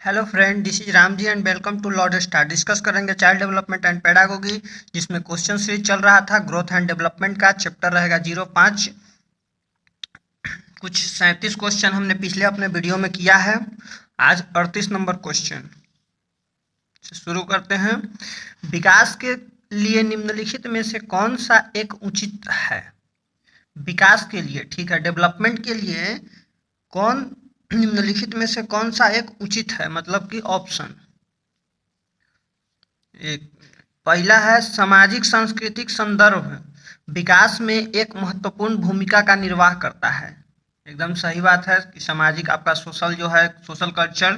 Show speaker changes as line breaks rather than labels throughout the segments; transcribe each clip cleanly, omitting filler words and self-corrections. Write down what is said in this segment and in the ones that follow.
Hello friend, this is Ram ji and welcome to Lord Star. Discuss करेंगे child development and pedagogy, जिसमें question series चल रहा था growth and development का। Chapter रहेगा 05। कुछ 37 क्वेश्चन हमने पिछले अपने वीडियो में किया है। आज 38 नंबर क्वेश्चन से शुरू करते हैं। विकास के लिए निम्नलिखित में से कौन सा एक उचित है? विकास के लिए, ठीक है, डेवलपमेंट के लिए कौन निम्नलिखित में से कौन सा एक उचित है, मतलब कि ऑप्शन एक। पहला है सामाजिक सांस्कृतिक संदर्भ विकास में एक महत्वपूर्ण भूमिका का निर्वाह करता है। एकदम सही बात है कि सामाजिक आपका सोशल जो है, सोशल कल्चर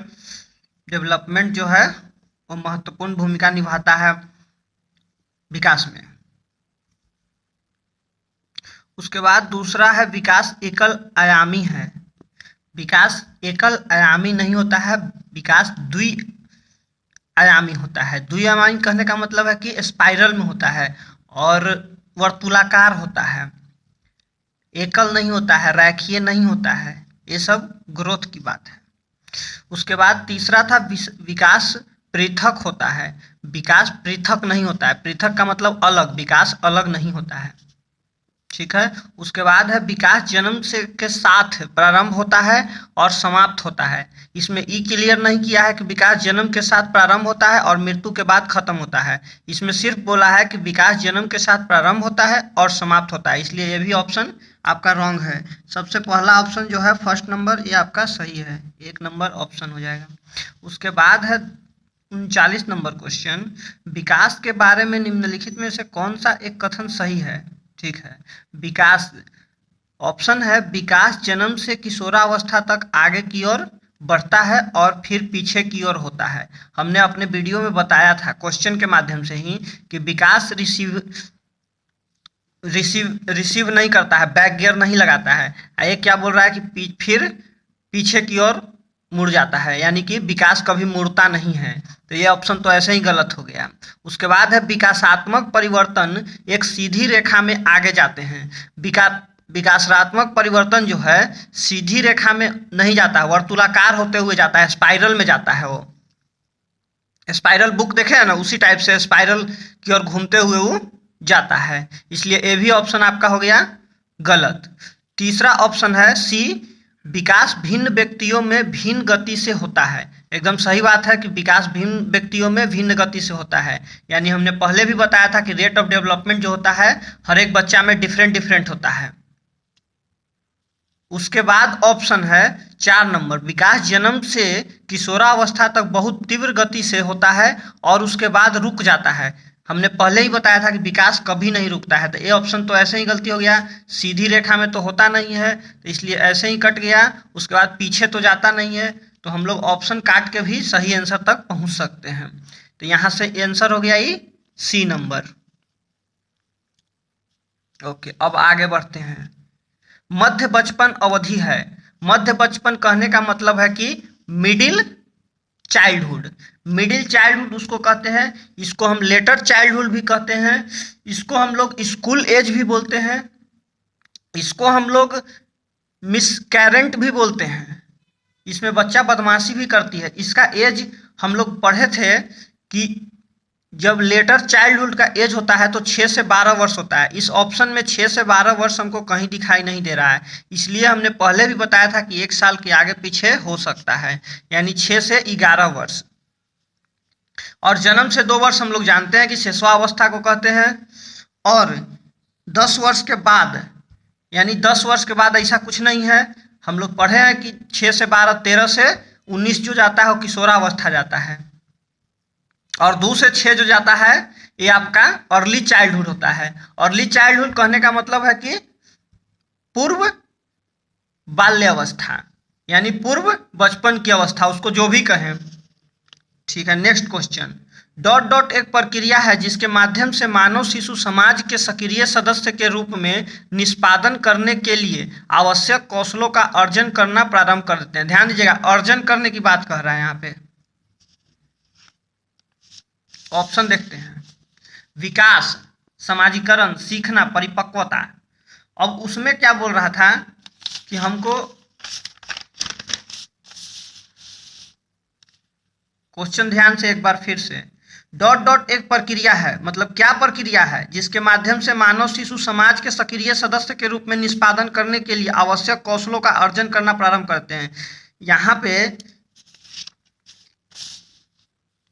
डेवलपमेंट जो है वो महत्वपूर्ण भूमिका निभाता है विकास में। उसके बाद दूसरा है विकास एकल आयामी है। विकास एकल आयामी नहीं होता है, विकास द्वि आयामी होता है। द्विआयामी कहने का मतलब है कि स्पाइरल में होता है और वर्तुलाकार होता है, एकल नहीं होता है, रैखीय नहीं होता है। ये सब ग्रोथ की बात है। उसके बाद तीसरा था विकास पृथक होता है। विकास पृथक नहीं होता है, पृथक का मतलब अलग, विकास अलग नहीं होता है, ठीक है। उसके बाद है विकास जन्म से के साथ प्रारंभ होता है और समाप्त होता है। इसमें क्लियर नहीं किया है कि विकास जन्म के साथ प्रारंभ होता है और मृत्यु के बाद खत्म होता है। इसमें सिर्फ बोला है कि विकास जन्म के साथ प्रारंभ होता है और समाप्त होता है, इसलिए ये भी ऑप्शन आपका रॉन्ग है। सबसे पहला ऑप्शन जो है फर्स्ट नंबर, ये आपका सही है, 1 नंबर ऑप्शन हो जाएगा। उसके बाद है 39 नंबर क्वेश्चन। विकास के बारे में निम्नलिखित में से कौन सा एक कथन सही है? ठीक है, विकास ऑप्शन है विकास जन्म से किशोरावस्था तक आगे की ओर बढ़ता है और फिर पीछे की ओर होता है। हमने अपने वीडियो में बताया था क्वेश्चन के माध्यम से ही कि विकास रिसीव रिसीव रिसीव नहीं करता है, बैक गियर नहीं लगाता है। ये क्या बोल रहा है कि फिर पीछे की ओर मुड़ जाता है, यानी कि विकास कभी मुड़ता नहीं है। तो ये ऑप्शन तो ऐसे ही गलत हो गया। उसके बाद है विकासात्मक परिवर्तन एक सीधी रेखा में आगे जाते हैं। विकासात्मक परिवर्तन जो है सीधी रेखा में नहीं जाता है, वर्तुलाकार होते हुए जाता है, स्पाइरल में जाता है। वो स्पाइरल बुक देखे है ना, उसी टाइप से स्पाइरल की ओर घूमते हुए वो जाता है, इसलिए ए भी ऑप्शन आपका हो गया गलत। तीसरा ऑप्शन है सी, विकास भिन्न व्यक्तियों में भिन्न गति से होता है। एकदम सही बात है कि विकास भिन्न व्यक्तियों में भिन्न गति से होता है, यानी हमने पहले भी बताया था कि रेट ऑफ डेवलपमेंट जो होता है हर एक बच्चा में डिफरेंट डिफरेंट होता है। उसके बाद ऑप्शन है 4 नंबर, विकास जन्म से किशोरावस्था तक बहुत तीव्र गति से होता है और उसके बाद रुक जाता है। हमने पहले ही बताया था कि विकास कभी नहीं रुकता है, तो ये ऑप्शन तो ऐसे ही गलती हो गया। सीधी रेखा में तो होता नहीं है, तो इसलिए ऐसे ही कट गया। उसके बाद पीछे तो जाता नहीं है, तो हम लोग ऑप्शन काट के भी सही आंसर तक पहुंच सकते हैं। तो यहाँ से आंसर हो गया ये सी नंबर। ओके, अब आगे बढ़ते हैं। मध्य बचपन अवधि है। मध्य बचपन कहने का मतलब है कि मिडिल चाइल्डहुड। मिडिल चाइल्डहुड उसको कहते हैं, इसको हम लेटर चाइल्डहुड भी कहते हैं, इसको हम लोग स्कूल एज भी बोलते हैं, इसको हम लोग मिसकैरेंट भी बोलते हैं। इसमें बच्चा बदमाशी भी करती है। इसका एज हम लोग पढ़े थे कि जब लेटर चाइल्डहुड का एज होता है तो 6 से 12 वर्ष होता है। इस ऑप्शन में 6 से 12 वर्ष हमको कहीं दिखाई नहीं दे रहा है, इसलिए हमने पहले भी बताया था कि 1 साल के आगे पीछे हो सकता है, यानी 6 से 11 वर्ष। और जन्म से 2 वर्ष हम लोग जानते हैं कि शिशुआवस्था को कहते हैं। और 10 वर्ष के बाद, यानी 10 वर्ष के बाद ऐसा कुछ नहीं है। हम लोग पढ़े हैं कि 6 से 12, 13 से 19 जो जाता है वो किशोरावस्था जाता है, और 2 से 6 जो जाता है ये आपका अर्ली चाइल्डहुड होता है। अर्ली चाइल्डहुड कहने का मतलब है कि पूर्व बाल्यावस्था, यानी पूर्व बचपन की अवस्था, उसको जो भी कहें, ठीक है। Next question. डॉट डॉट एक प्रक्रिया है जिसके माध्यम से मानव शिशु समाज के सक्रिय सदस्य के रूप में निष्पादन करने के लिए आवश्यक कौशलों का अर्जन करना प्रारंभ कर देते हैं। ध्यान दीजिएगा, अर्जन करने की बात कह रहा है यहाँ पे। ऑप्शन देखते हैं, विकास, समाजीकरण, सीखना, परिपक्वता। अब उसमें क्या बोल रहा था कि हमको क्वेश्चन ध्यान से एक बार फिर से। डॉट डॉट एक प्रक्रिया है, मतलब क्या प्रक्रिया है? जिसके माध्यम से मानव शिशु समाज के सक्रिय सदस्य के रूप में निष्पादन करने के लिए आवश्यक कौशलों का अर्जन करना प्रारंभ करते हैं। यहाँ पे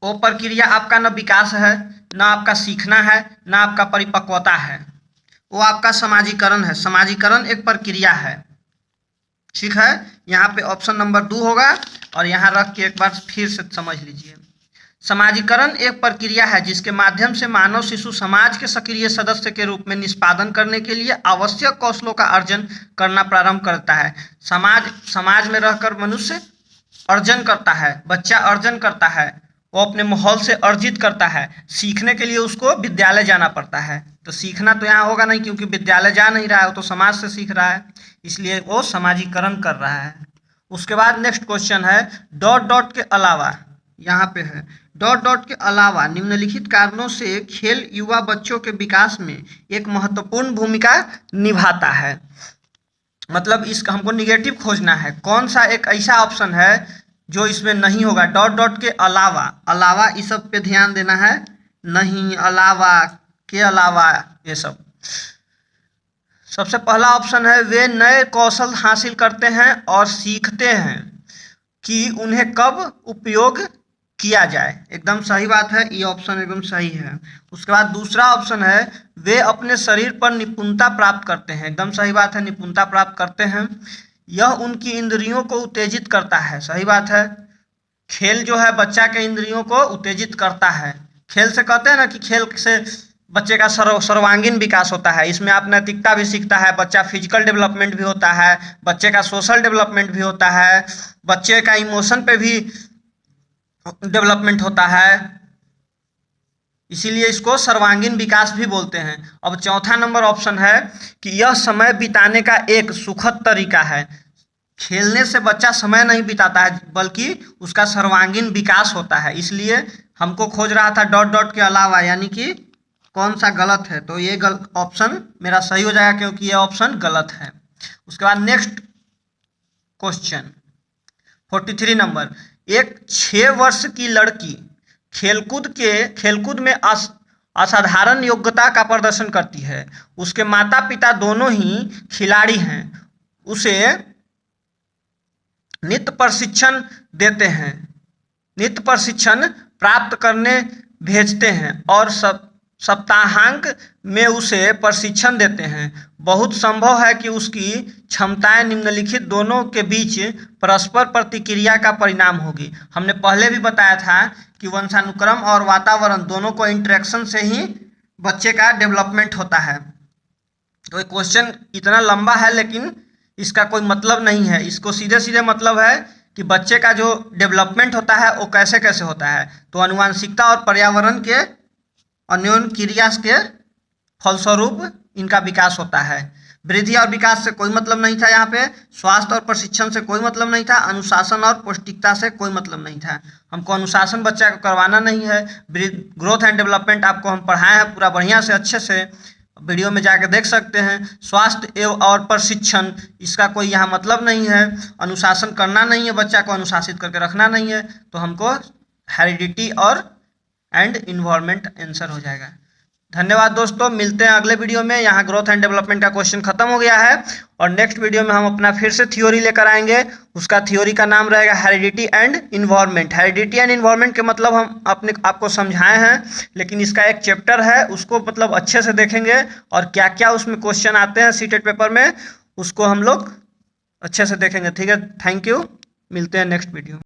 वो प्रक्रिया आपका न विकास है, न आपका सीखना है, न आपका परिपक्वता है, वो आपका समाजीकरण है। समाजीकरण एक प्रक्रिया है, ठीक है। यहाँ पे ऑप्शन नंबर 2 होगा और यहाँ रख के एक बार फिर से समझ लीजिए। समाजीकरण एक प्रक्रिया है जिसके माध्यम से मानव शिशु समाज के सक्रिय सदस्य के रूप में निष्पादन करने के लिए आवश्यक कौशलों का अर्जन करना प्रारंभ करता है। समाज में रहकर मनुष्य अर्जन करता है, बच्चा अर्जन करता है, वो अपने माहौल से अर्जित करता है। सीखने के लिए उसको विद्यालय जाना पड़ता है, तो सीखना तो यहाँ होगा नहीं क्योंकि विद्यालय जा नहीं रहा है, वो तो समाज से सीख रहा है, इसलिए वो समाजीकरण कर रहा है। उसके बाद नेक्स्ट क्वेश्चन है डॉट डॉट के अलावा, यहाँ पे है डॉट डॉट के अलावा निम्नलिखित कारणों से खेल युवा बच्चों के विकास में एक महत्वपूर्ण भूमिका निभाता है। मतलब इसका हमको निगेटिव खोजना है, कौन सा एक ऐसा ऑप्शन है जो इसमें नहीं होगा। डॉट डॉट के अलावा, अलावा इस सब पे ध्यान देना है, नहीं, अलावा के अलावा ये सब। सबसे पहला ऑप्शन है वे नए कौशल हासिल करते हैं और सीखते हैं कि उन्हें कब उपयोग किया जाए। एकदम सही बात है, ये ऑप्शन एकदम सही है। उसके बाद दूसरा ऑप्शन है वे अपने शरीर पर निपुणता प्राप्त करते हैं। एकदम सही बात है, निपुणता प्राप्त करते हैं। यह उनकी इंद्रियों को उत्तेजित करता है। सही बात है, खेल जो है बच्चा के इंद्रियों को उत्तेजित करता है। खेल से कहते हैं ना कि खेल से बच्चे का सर्वांगीण विकास होता है। इसमें आप नैतिकता भी सीखता है, बच्चा फिजिकल डेवलपमेंट भी होता है, बच्चे का सोशल डेवलपमेंट भी होता है, बच्चे का इमोशन पे भी डेवलपमेंट होता है, इसीलिए इसको सर्वांगीण विकास भी बोलते हैं। अब चौथा नंबर ऑप्शन है कि यह समय बिताने का एक सुखद तरीका है। खेलने से बच्चा समय नहीं बिताता है बल्कि उसका सर्वांगीण विकास होता है, इसलिए हमको खोज रहा था डॉट डॉट के अलावा, यानी कि कौन सा गलत है, तो ये ऑप्शन मेरा सही हो जाएगा क्योंकि ये ऑप्शन गलत है। उसके बाद नेक्स्ट क्वेश्चन 43 नंबर, एक 6 वर्ष की लड़की खेलकूद में असाधारण योग्यता का प्रदर्शन करती है। उसके माता पिता दोनों ही खिलाड़ी हैं, उसे नित्य प्रशिक्षण देते हैं, नित्य प्रशिक्षण प्राप्त करने भेजते हैं और सप्ताहांत में उसे प्रशिक्षण देते हैं। बहुत संभव है कि उसकी क्षमताएं निम्नलिखित दोनों के बीच परस्पर प्रतिक्रिया का परिणाम होगी। हमने पहले भी बताया था कि वंशानुक्रम और वातावरण दोनों को इंटरेक्शन से ही बच्चे का डेवलपमेंट होता है। तो ये क्वेश्चन इतना लंबा है लेकिन इसका कोई मतलब नहीं है। इसको सीधे सीधे मतलब है कि बच्चे का जो डेवलपमेंट होता है वो कैसे कैसे होता है। तो आनुवंशिकता और पर्यावरण के अन्योन्य क्रिया के फलस्वरूप इनका विकास होता है। वृद्धि और विकास से कोई मतलब नहीं था, यहाँ पे स्वास्थ्य और प्रशिक्षण से कोई मतलब नहीं था, अनुशासन और पौष्टिकता से कोई मतलब नहीं था। हमको अनुशासन बच्चा को करवाना नहीं है। ग्रोथ एंड डेवलपमेंट आपको हम पढ़ाए हैं पूरा बढ़िया से, अच्छे से, वीडियो में जाके देख सकते हैं। स्वास्थ्य एवं और प्रशिक्षण इसका कोई यहाँ मतलब नहीं है। अनुशासन करना नहीं है, बच्चा को अनुशासित करके रखना नहीं है, तो हमको हेरिडिटी और एंड इन्वायरमेंट आंसर हो जाएगा। धन्यवाद दोस्तों, मिलते हैं अगले वीडियो में। यहाँ ग्रोथ एंड डेवलपमेंट का क्वेश्चन खत्म हो गया है और नेक्स्ट वीडियो में हम अपना फिर से थ्योरी लेकर आएंगे। उसका थ्योरी का नाम रहेगा heredity and environment. Heredity and environment के मतलब हम आपको समझाए हैं, लेकिन इसका एक चैप्टर है, उसको मतलब अच्छे से देखेंगे और क्या क्या उसमें क्वेश्चन आते हैं सीटेट पेपर में, उसको हम लोग अच्छे से देखेंगे। ठीक है, थैंक यू, मिलते हैं नेक्स्ट वीडियो।